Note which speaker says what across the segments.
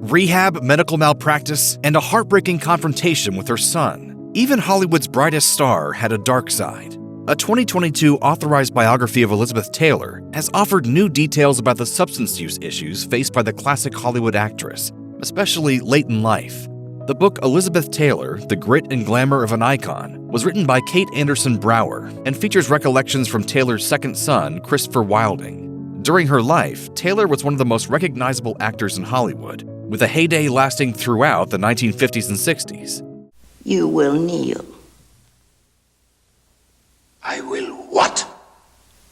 Speaker 1: Rehab, medical malpractice, and a heartbreaking confrontation with her son. Even Hollywood's brightest star had a dark side. A 2022 authorized biography of Elizabeth Taylor has offered new details about the substance use issues faced by the classic Hollywood actress, especially late in life. The book Elizabeth Taylor, The Grit and Glamour of an Icon, was written by Kate Anderson Brower and features recollections from Taylor's second son, Christopher Wilding. During her life, Taylor was one of the most recognizable actors in Hollywood, with a heyday lasting throughout the 1950s and 60s.
Speaker 2: You will kneel.
Speaker 3: I will what?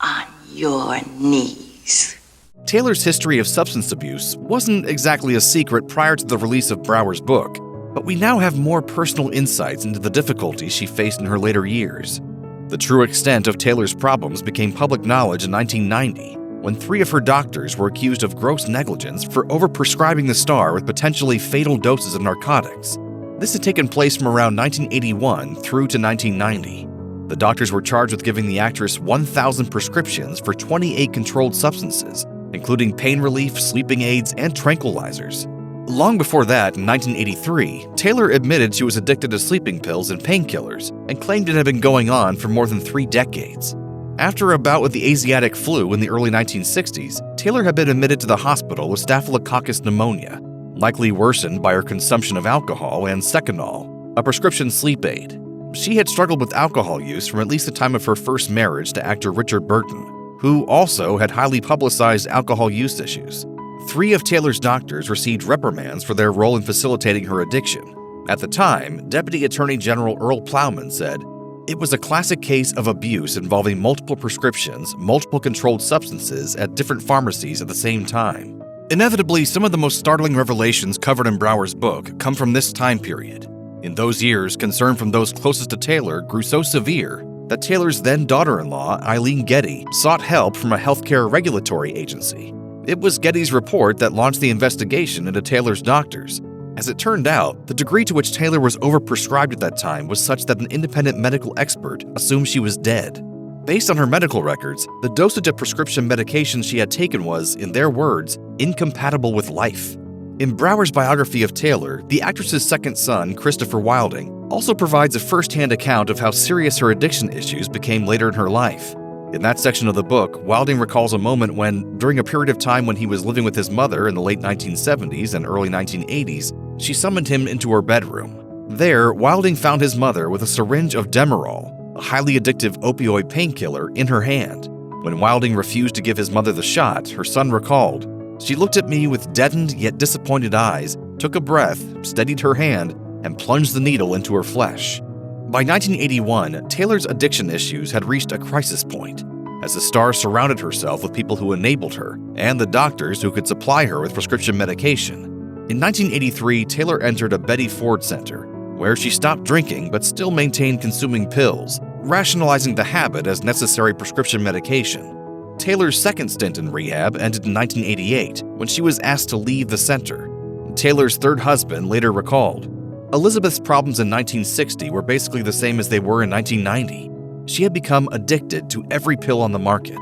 Speaker 2: On your knees.
Speaker 1: Taylor's history of substance abuse wasn't exactly a secret prior to the release of Brower's book, but we now have more personal insights into the difficulties she faced in her later years. The true extent of Taylor's problems became public knowledge in 1990, when 3 of her doctors were accused of gross negligence for overprescribing the star with potentially fatal doses of narcotics. This had taken place from around 1981 through to 1990. The doctors were charged with giving the actress 1,000 prescriptions for 28 controlled substances, including pain relief, sleeping aids, and tranquilizers. Long before that, in 1983, Taylor admitted she was addicted to sleeping pills and painkillers and claimed it had been going on for more than 3 decades. After a bout with the Asiatic flu in the early 1960s, Taylor had been admitted to the hospital with staphylococcus pneumonia, likely worsened by her consumption of alcohol and Seconal, a prescription sleep aid. She had struggled with alcohol use from at least the time of her first marriage to actor Richard Burton, who also had highly publicized alcohol use issues. 3 of Taylor's doctors received reprimands for their role in facilitating her addiction. At the time, Deputy Attorney General Earl Plowman said, "It was a classic case of abuse involving multiple prescriptions, multiple controlled substances at different pharmacies at the same time." Inevitably, some of the most startling revelations covered in Brower's book come from this time period. In those years, concern from those closest to Taylor grew so severe that Taylor's then daughter-in-law, Eileen Getty, sought help from a healthcare regulatory agency. It was Getty's report that launched the investigation into Taylor's doctors. As it turned out, the degree to which Taylor was overprescribed at that time was such that an independent medical expert assumed she was dead. Based on her medical records, the dosage of prescription medications she had taken was, in their words, incompatible with life. In Brower's biography of Taylor, the actress's second son, Christopher Wilding, also provides a first-hand account of how serious her addiction issues became later in her life. In that section of the book, Wilding recalls a moment when, during a period of time when he was living with his mother in the late 1970s and early 1980s, she summoned him into her bedroom. There, Wilding found his mother with a syringe of Demerol, a highly addictive opioid painkiller, in her hand. When Wilding refused to give his mother the shot, her son recalled, "She looked at me with deadened yet disappointed eyes, took a breath, steadied her hand, and plunged the needle into her flesh." By 1981, Taylor's addiction issues had reached a crisis point, as the star surrounded herself with people who enabled her and the doctors who could supply her with prescription medication. In 1983, Taylor entered a Betty Ford Center, where she stopped drinking but still maintained consuming pills, rationalizing the habit as necessary prescription medication. Taylor's second stint in rehab ended in 1988, when she was asked to leave the center. Taylor's third husband later recalled, "Elizabeth's problems in 1960 were basically the same as they were in 1990. She had become addicted to every pill on the market."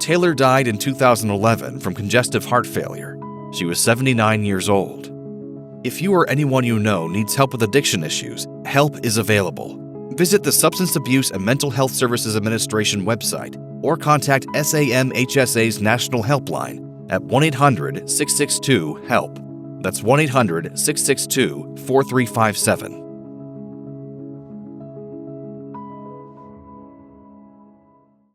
Speaker 1: Taylor died in 2011 from congestive heart failure. She was 79 years old. If you or anyone you know needs help with addiction issues, help is available. Visit the Substance Abuse and Mental Health Services Administration website or contact SAMHSA's National Helpline at 1-800-662-HELP. That's 1-800-662-4357.